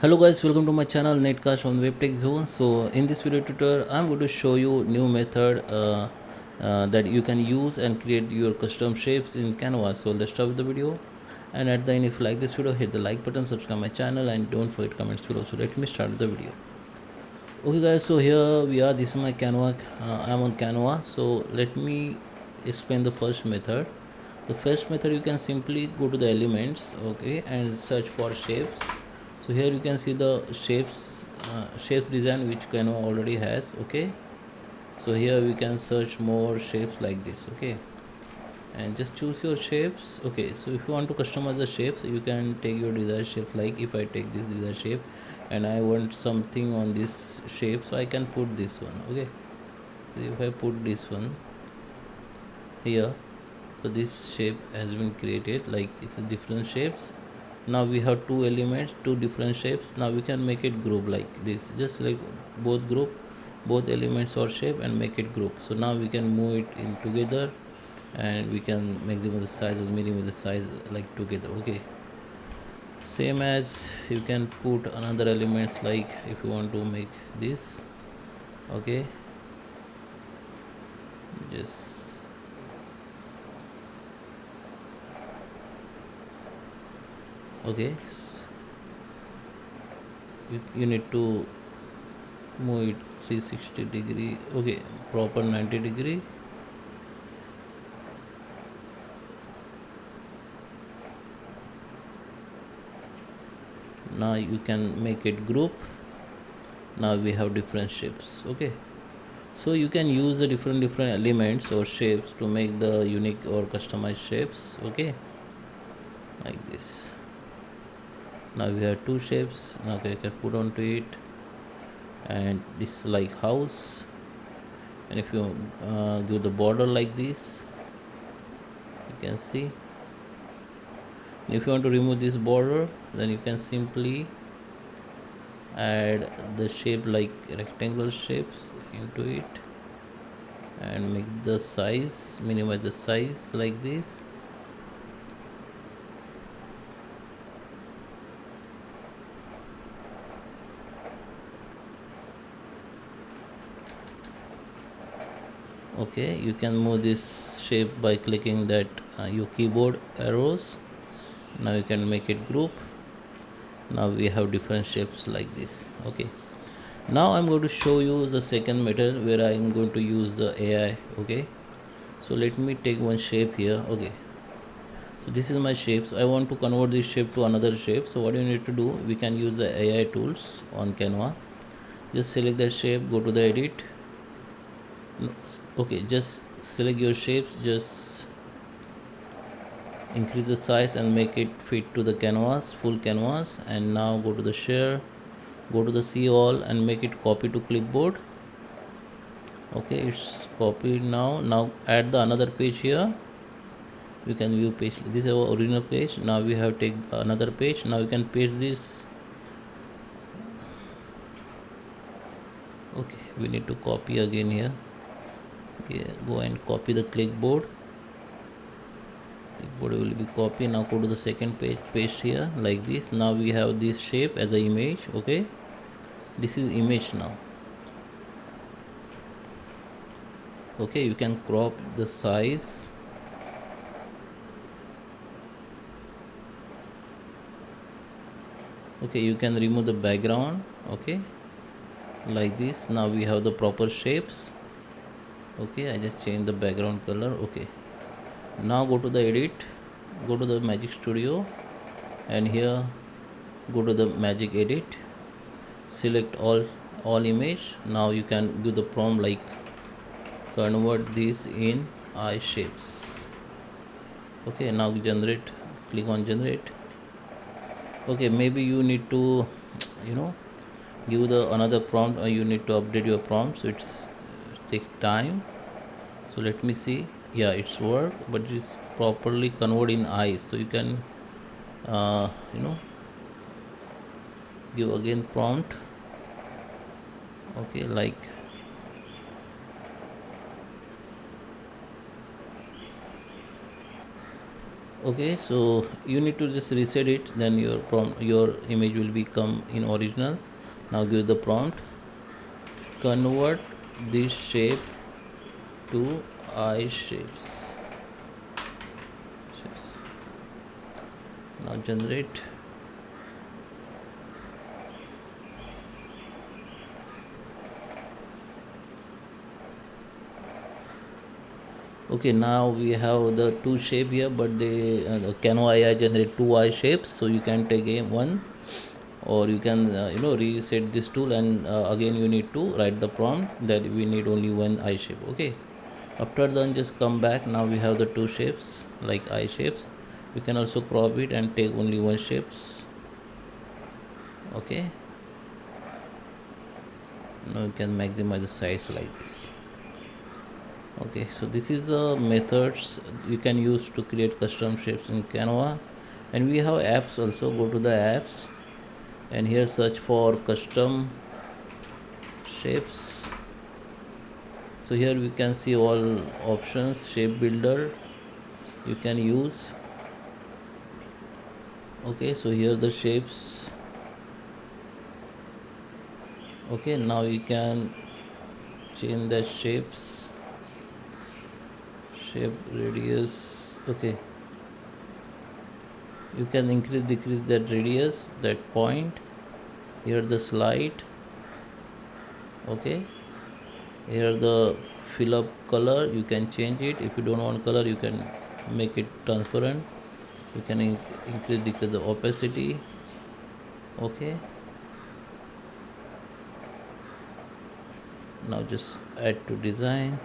Hello guys, welcome to my channel Netcast on WebTech Zone. So in this video tutorial, I'm going to show you new method that you can use and create your custom shapes in Canva. So let's start with the video. And at the end, if you like this video, hit the like button, subscribe my channel, and don't forget comments below. So let me start with the video. Okay guys, so here we are. This is my Canva. I'm on Canva. So let me explain the first method. The first method, you can simply go to the elements, okay, and search for shapes. So here you can see the shape design which Canva already has, okay. So here we can search more shapes like this, okay, and just choose your shapes. Okay, so if you want to customize the shapes, you can take your desired shape. Like if I take this desired shape and I want something on this shape, so I can put this one, okay. So if I put this one here, so this shape has been created, like it's a different shapes. Now we have two elements, two different shapes. Now we can make it group like this. Just select both group, both elements or shape, and make it group. So now we can move it in together, and we can maximize the size or minimize the size like together, okay. Same as you can put another elements, like if you want to make this, okay, just okay. You need to move it 360 degree, okay, proper 90 degree. Now you can make it group. Now we have different shapes, okay. So you can use the different elements or shapes to make the unique or customized shapes, okay, like this. Now we have two shapes. Now you can put onto it, and this is like house. And if you give the border like this, you can see. And if you want to remove this border, then you can simply add the shape like rectangle shapes into it and make the size, minimize the size like this. Okay, you can move this shape by clicking that your keyboard arrows. Now you can make it group. Now we have different shapes like this, okay. Now I'm going to show you the second method where I'm going to use the AI, okay. So let me take one shape here, okay. So this is my shape. So I want to convert this shape to another shape. So what you need to do, we can use the AI tools on Canva. Just select the shape, go to the edit. Okay, just select your shapes, just increase the size and make it fit to the canvas, full canvas. And now go to the share, go to the see all, and make it copy to clipboard. Okay, it's copied. Now add the another page here. We can view page. This is our original page. Now we have take another page. Now we can paste this. Okay, we need to copy again here. Okay, go and copy the clipboard. Clipboard will be copy. Now go to the second page, paste here like this. Now we have this shape as an image, okay. This is image now, okay. You can crop the size, okay. You can remove the background, okay, like this. Now we have the proper shapes, okay. I just change the background color, okay. Now go to the edit, go to the Magic Studio, and here go to the magic edit, select all image. Now you can give the prompt like convert this in eye shapes, okay. Now generate, click on generate. Okay, maybe you need to you know give the another prompt, or you need to update your prompt, so it's take time. So let me see. Yeah, it's work, but it's properly convert in eyes. So you can uh, you know give again prompt, okay, like Okay, so you need to just reset it, then your image will become in original. Now give the prompt, convert this shape to eye shapes. Now generate. Okay, now we have the two shape here, but the Canva AI generate two eye shapes, so you can take one, or you can reset this tool, and again you need to write the prompt that we need only one eye shape. Okay, after then just come back. Now we have the two shapes like eye shapes. You can also crop it and take only one shapes. Okay, now you can maximize the size like this. Okay, so this is the methods you can use to create custom shapes in Canva. And we have apps also. Go to the apps and here search for custom shapes. So here we can see all options. Shape builder you can use. Okay, so here the shapes. Okay, now you can change the shapes, shape radius. Okay, you can increase decrease that radius, that point. Here the slide. Okay, here the fill up color, you can change it. If you don't want color, you can make it transparent. You can increase decrease the opacity. Okay, now just add to design.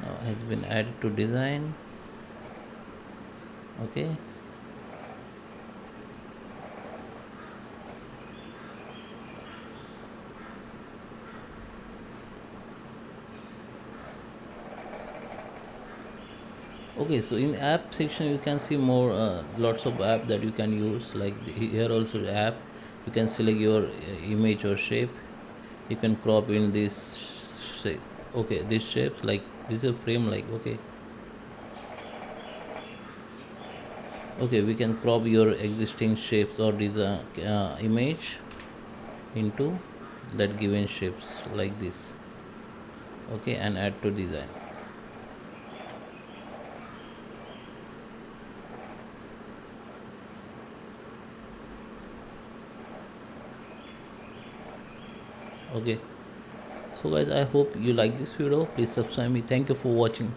Now has been added to design. Okay, okay, so in app section you can see more lots of app that you can use, like here also the app. You can select your image or shape. You can crop in this shape. Okay, these shapes, like this is a frame, like okay. Okay, we can crop your existing shapes or design image into that given shapes like this. Okay, and add to design. Okay, so guys, I hope you like this video. Please subscribe me. Thank you for watching.